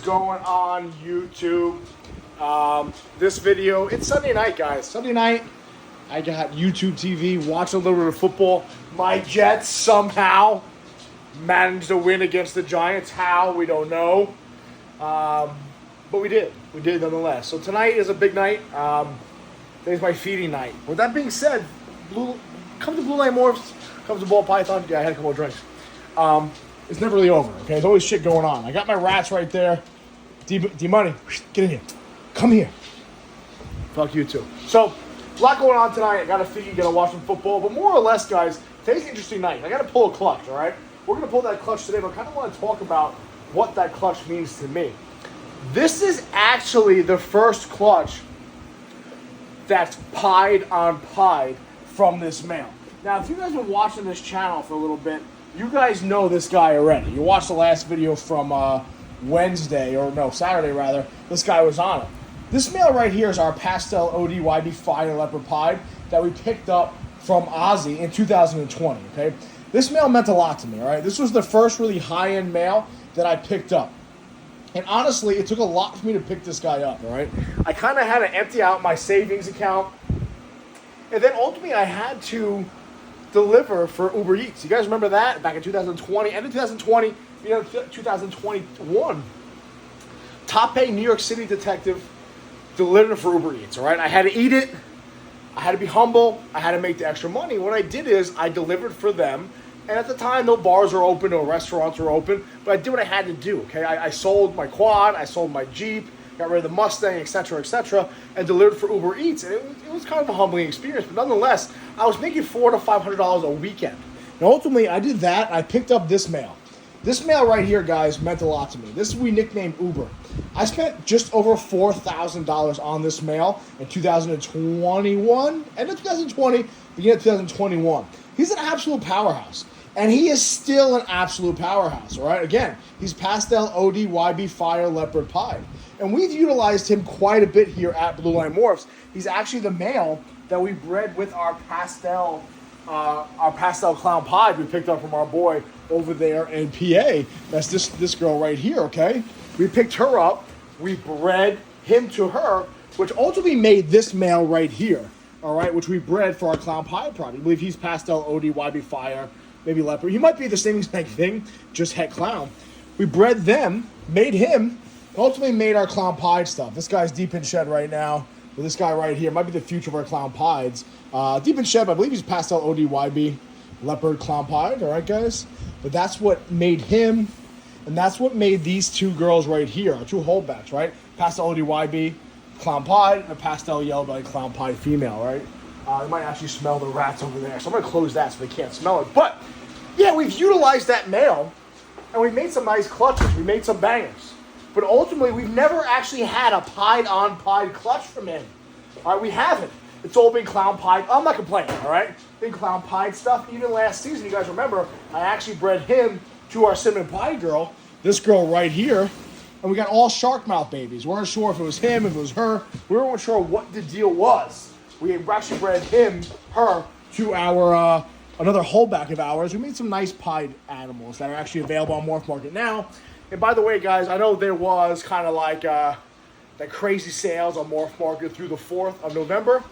going on YouTube? This video, it's Sunday night, guys. Sunday night, I got YouTube TV, watching a little bit of football. My Jets somehow managed to win against the Giants. How? We don't know. But we did. We did nonetheless. So tonight is a big night. Today's my feeding night. With that being said, come to Blue Line Morphs, come to Ball Python. Yeah, I had a couple of drinks. It's never really over, okay? There's always shit going on. I got my rats right there. D-Money, get in here. Come here. Fuck you too. So, a lot going on tonight. I got to feed, got to watch some football. But more or less, guys, today's an interesting night. I got to pull a clutch, all right? We're going to pull that clutch today, but I kind of want to talk about what that clutch means to me. This is actually the first clutch that's pied on pied from this male. Now, if you guys have been watching this channel for a little bit, you guys know this guy already. You watched the last video from Saturday rather. This guy was on it. This male right here is our pastel ODYB Fire Leopard Pied that we picked up from Ozzy in 2020, okay? This male meant a lot to me, all right? This was the first really high-end male that I picked up. And honestly, it took a lot for me to pick this guy up, all right? I kind of had to empty out my savings account. And then ultimately, I had to deliver for Uber Eats. You guys remember that? Back in 2020, end of 2020, 2021. Top-paying New York City detective delivered for Uber Eats, all right? I had to eat it. I had to be humble. I had to make the extra money. What I did is I delivered for them. And at the time, no bars were open, no restaurants were open. But I did what I had to do, okay? I sold my quad. I sold my Jeep. Got rid of the Mustang, etc., and delivered for Uber Eats. And it was kind of a humbling experience. But nonetheless, I was making $400 to $500 a weekend. And ultimately, I did that, and I picked up this male. This male right here, guys, meant a lot to me. This we nicknamed Uber. I spent just over $4,000 on this male in 2021, end of 2020, beginning of 2021. He's an absolute powerhouse. And he is still an absolute powerhouse, all right? Again, he's pastel ODYB Fire Leopard Pied. And we've utilized him quite a bit here at Blue Line Morphs. He's actually the male that we bred with our pastel clown pied we picked up from our boy over there in PA. That's this girl right here, okay? We picked her up. We bred him to her, which ultimately made this male right here, all right, which we bred for our clown pied product. I believe he's pastel ODYB Fire, maybe leopard. He might be the same exact thing, just het clown. We bred them, made him, ultimately made our clown pied stuff. This guy's deep in shed right now. But this guy right here might be the future of our clown pieds. Deep in shed, I believe he's pastel ODYB leopard clown pied. All right, guys? But that's what made him, and that's what made these two girls right here, our two holdbacks, right? Pastel ODYB clown pied and a pastel yellow belly clown pied female, right? You might actually smell the rats over there. So I'm going to close that so they can't smell it. But, yeah, we've utilized that male, and we made some nice clutches. We made some bangers. But ultimately, we've never actually had a pied-on-pied clutch from him. All right, we haven't. It's all been clown-pied. I'm not complaining, all right? Been clown-pied stuff. Even last season, you guys remember, I actually bred him to our cinnamon pie girl, this girl right here, and we got all shark mouth babies. We weren't sure if it was him, if it was her. We weren't sure what the deal was. We actually bred her, to our another holdback of ours. We made some nice pied animals that are actually available on Morph Market now. And by the way, guys, I know there was kind of like the crazy sales on Morph Market through the 4th of November.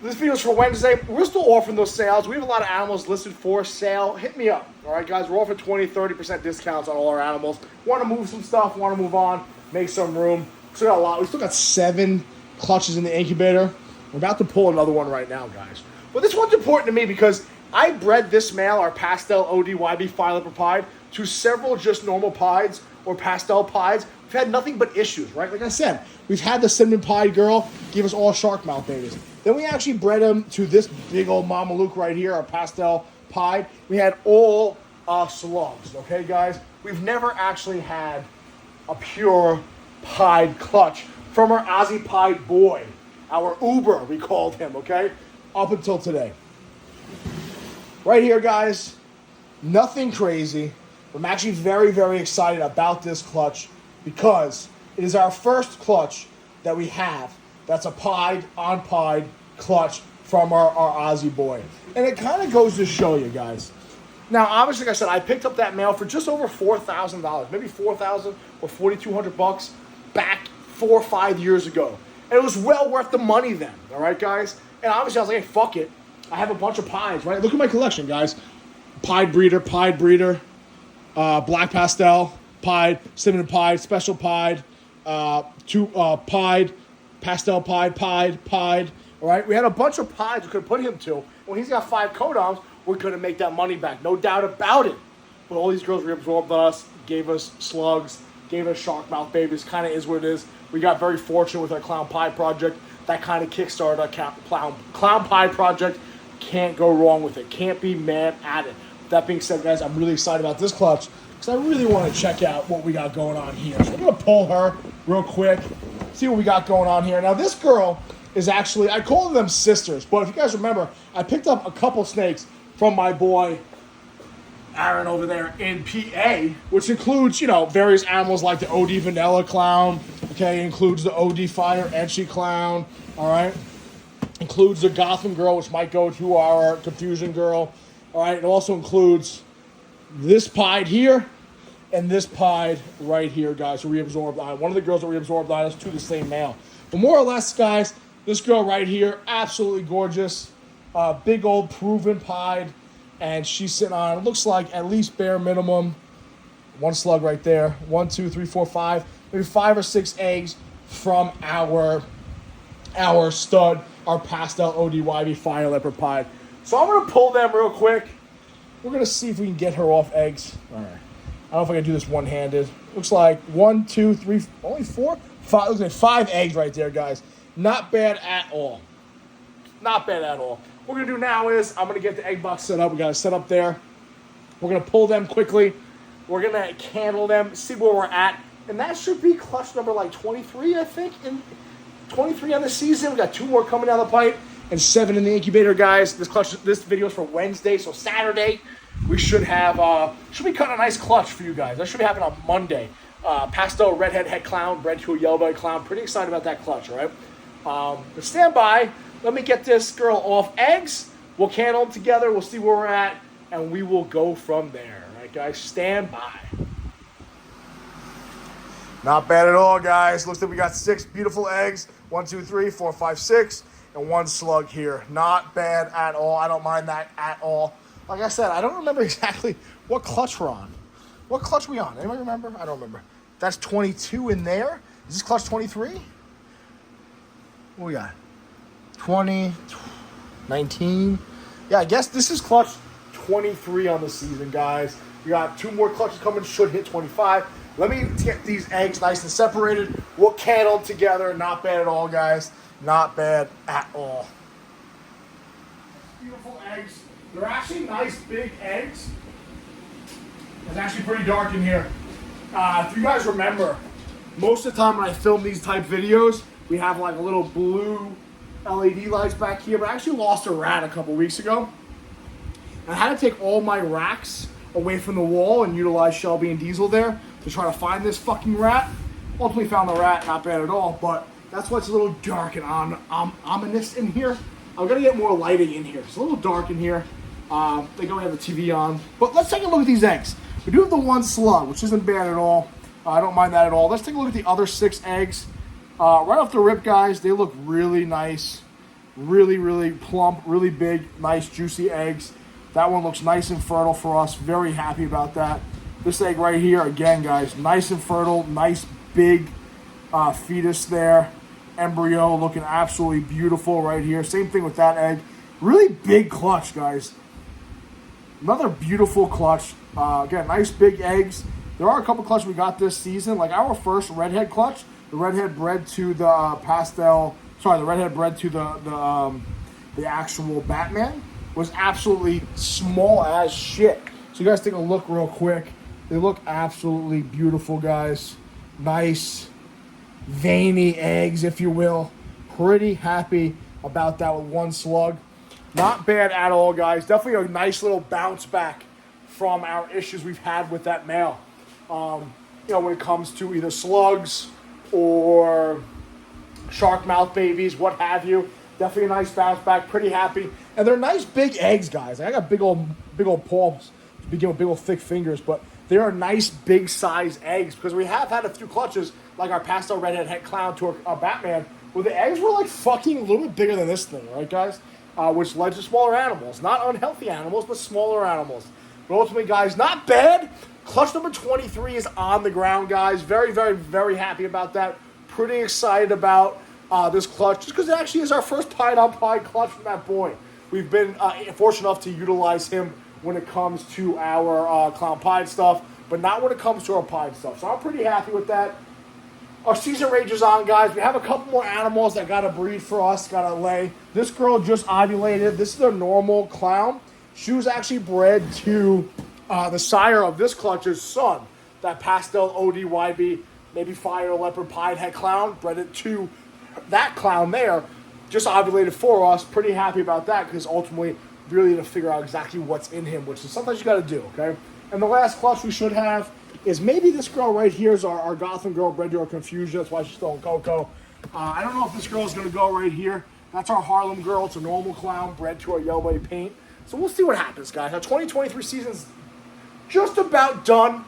This video is for Wednesday. We're still offering those sales. We have a lot of animals listed for sale. Hit me up. All right, guys, we're offering 20-30% discounts on all our animals. Want to move some stuff, want to move on, make some room. Still got a lot. We still got 7 clutches in the incubator. We're about to pull another one right now, guys. But this one's important to me because I bred this male, our pastel ODYB Fire Leopard Pied, to several just normal pieds or pastel pieds. We've had nothing but issues, right? Like I said, we've had the cinnamon pied girl give us all shark mouth babies. Then we actually bred him to this big old Mama Luke right here, our pastel pied. We had all slugs, okay, guys? We've never actually had a pure pied clutch from our Aussie pied boy, our Uber, we called him, okay? Up until today. Right here, guys, nothing crazy. I'm actually very, very excited about this clutch because it is our first clutch that we have that's a pied-on-pied clutch from our Aussie boy. And it kind of goes to show you guys, Now, obviously, like I said, I picked up that male for just over $4,000, maybe $4,000 or $4,200 back 4 or 5 years ago. And it was well worth the money then, all right, guys? And obviously, I was like, hey, fuck it. I have a bunch of pieds, right? Look at my collection, guys. Pied breeder, black pastel, pied, cinnamon pied, special pied, pied, pastel pied, all right? We had a bunch of pieds we could put him to. When he's got 5 codons, we're going to make that money back. No doubt about it. But all these girls reabsorbed us, gave us slugs, gave us shark mouth babies. Kind of is what it is. We got very fortunate with our clown pie project. That kind of kickstarted our clown pie project. Can't go wrong with it. Can't be mad at it. That being said, guys, I'm really excited about this clutch because I really want to check out what we got going on here. So I'm going to pull her real quick, see what we got going on here. Now, this girl is actually, I call them sisters, but if you guys remember, I picked up a couple snakes from my boy Aaron over there in PA, which includes, you know, various animals like the OD Vanilla Clown, okay, includes the OD Fire Etchy Clown, all right, includes the Gotham Girl, which might go to our Confusion Girl, all right, it also includes this pied here and this pied right here, guys, who reabsorbed on. One of the girls that reabsorbed on us to the same male. But more or less, guys, this girl right here, absolutely gorgeous, big old proven pied. And she's sitting on, it looks like at least bare minimum, 1 slug right there, 1, 2, 3, 4, 5, maybe 5 or 6 eggs from our stud, our pastel ODYB Fire Leopard Pied. So I'm going to pull them real quick. We're going to see if we can get her off eggs. All right. I don't know if I can do this one-handed. Looks like 1, 2, 3, only 4, 5, looks like 5 eggs right there, guys. Not bad at all. Not bad at all. What we're going to do now is I'm going to get the egg box set up. We got it set up there. We're going to pull them quickly. We're going to candle them, see where we're at. And that should be clutch number like 23, I think. And 23 on the season. We got 2 more coming down the pipe and 7 in the incubator, guys. This video is for Wednesday, so Saturday we should have should be cutting a nice clutch for you guys. That should be happening on Monday. Pastel redhead head clown, bred to a yellow belly clown. Pretty excited about that clutch, all right? But stand by. Let me get this girl off eggs. We'll candle them together. We'll see where we're at, and we will go from there. All right, guys? Stand by. Not bad at all, guys. Looks like we got 6 beautiful eggs. 1, 2, 3, 4, 5, 6, and 1 slug here. Not bad at all. I don't mind that at all. Like I said, I don't remember exactly what clutch we're on. What clutch we on? Anybody remember? I don't remember. That's 22 in there. Is this clutch 23? What we got? 20, 19. Yeah, I guess this is clutch 23 on the season, guys. We got 2 more clutches coming, should hit 25. Let me get these eggs nice and separated. We'll candle them together. Not bad at all, guys. Not bad at all. Beautiful eggs. They're actually nice big eggs. It's actually pretty dark in here. If you guys remember, most of the time when I film these type videos, we have like a little blue LED lights back here, but I actually lost a rat a couple weeks ago. I had to take all my racks away from the wall and utilize Shelby and Diesel there to try to find this fucking rat. Ultimately found the rat, not bad at all, but that's why it's a little dark and ominous in here. I'm gonna get more lighting in here. It's a little dark in here. They don't have the TV on, but let's take a look at these eggs. We do have the 1 slug, which isn't bad at all. I don't mind that at all. Let's take a look at the other 6 eggs. Right off the rip, guys, they look really nice. Really, really plump, really big, nice, juicy eggs. That one looks nice and fertile for us. Very happy about that. This egg right here, again, guys, nice and fertile, nice big fetus there. Embryo looking absolutely beautiful right here. Same thing with that egg. Really big clutch, guys. Another beautiful clutch. Again, nice big eggs. There are a couple clutches we got this season. Like our first redhead clutch, the redhead bred to the the redhead bred to the actual Batman was absolutely small as shit. So you guys take a look real quick. They look absolutely beautiful, guys. Nice, veiny eggs, if you will. Pretty happy about that with 1 slug. Not bad at all, guys. Definitely a nice little bounce back from our issues we've had with that male. When it comes to either slugs or shark mouth babies, what have you. Definitely a nice bounce back. Pretty happy. And they're nice big eggs, guys. I got big old paws. to begin with big old thick fingers, but they are nice big size eggs because we have had a few clutches like our pastel redhead head clown to our Batman where the eggs were like fucking a little bit bigger than this thing, right guys? Which led to smaller animals. Not unhealthy animals, but smaller animals. But ultimately, guys, not bad. Clutch number 23 is on the ground, guys. Very, very, very happy about that. Pretty excited about this clutch just because it actually is our first pied-on-pied clutch from that boy. We've been fortunate enough to utilize him when it comes to our clown pied stuff, but not when it comes to our pied stuff. So I'm pretty happy with that. Our season rage is on, guys. We have a couple more animals that got to breed for us, got to lay. This girl just ovulated. This is a normal clown. She was actually bred to the sire of this clutch's son, that pastel ODYB, maybe fire leopard pied head clown, bred it to that clown there. Just ovulated for us. Pretty happy about that because ultimately really to figure out exactly what's in him, which is sometimes you got to do, okay? And the last clutch we should have is maybe this girl right here is our Gotham girl bred to our Confusion. That's why she's still in Coco. I don't know if this girl is going to go right here. That's our Harlem girl. It's a normal clown bred to our Yellow Belly paint. So we'll see what happens, guys. Our 2023 season's just about done.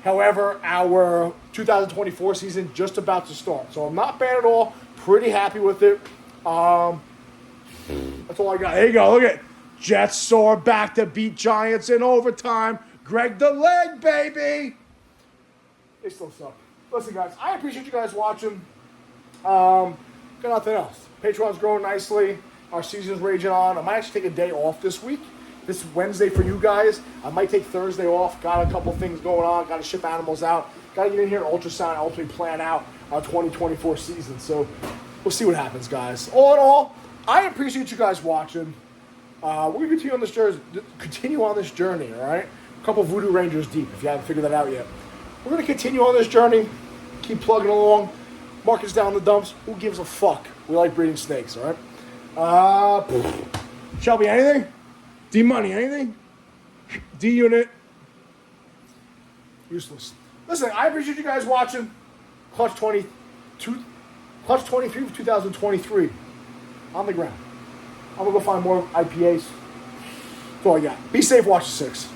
However, our 2024 season just about to start. So I'm not bad at all. Pretty happy with it. That's all I got. There you go. Look at it. Jets soar back to beat Giants in overtime. Greg the leg, baby. They still suck. Listen, guys, I appreciate you guys watching. Got nothing else. Patreon's growing nicely. Our season's raging on. I might actually take a day off this week. This Wednesday for you guys. I might take Thursday off. Got a couple things going on. Got to ship animals out. Got to get in here and ultrasound and ultimately plan out our 2024 season. So we'll see what happens, guys. All in all, I appreciate you guys watching. We're going to continue on this journey, all right? A couple Voodoo Rangers deep, if you haven't figured that out yet. We're going to continue on this journey. Keep plugging along. Markets down the dumps. Who gives a fuck? We like breeding snakes, all right? Shelby, anything? D-Money, anything? D-Unit? Useless. Listen, I appreciate you guys watching. Clutch 23 for 2023. On the ground. I'm going to go find more IPAs. That's all I got. Be safe, watch the 6.